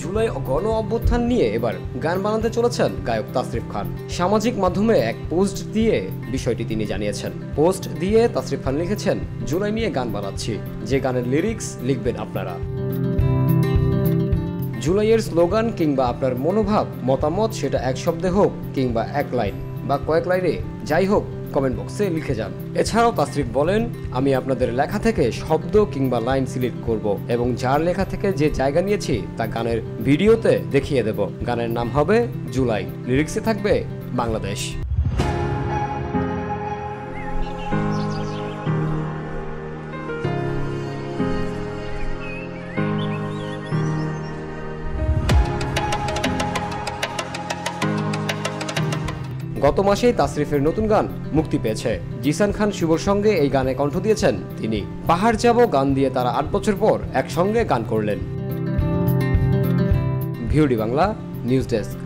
জুলাই গণ অভ্যুত্থান নিয়ে এবার গান বানাতে চলেছেন গায়ক তাসরিফ খান। সামাজিক মাধ্যমে এক পোস্ট দিয়ে বিষয়টি তিনি জানিয়েছেন। পোস্ট দিয়ে তাসরিফ খান লিখেছেন, জুলাই নিয়ে গান বানাচ্ছি, যে গানের লিরিক্স লিখবেন আপনারা। জুলাইয়ের স্লোগান কিংবা আপনার মনোভাব মতামত সেটা এক শব্দে হোক কিংবা এক লাইন বা কয়েক লাইনে যাই হোক কমেন্ট বক্সে লিখে যান। এছাড়াও তাসরিফ বলেন, আমি আপনাদের লেখা থেকে শব্দ কিংবা লাইন সিলেক্ট করব এবং যার লেখা থেকে যে জায়গা নিয়েছি তা গানের ভিডিওতে দেখিয়ে দেব। গানের নাম হবে জুলাই, লিরিক্সে থাকবে বাংলাদেশ। গত মাসেই তাসরিফের নতুন গান মুক্তি পেয়েছে। জিসান খান শুভর সঙ্গে এই গানে কণ্ঠ দিয়েছেন তিনি। পাহাড় যাব গান দিয়ে তারা ৮ বছর পর একসঙ্গে গান করলেন। VOD Bangla news desk.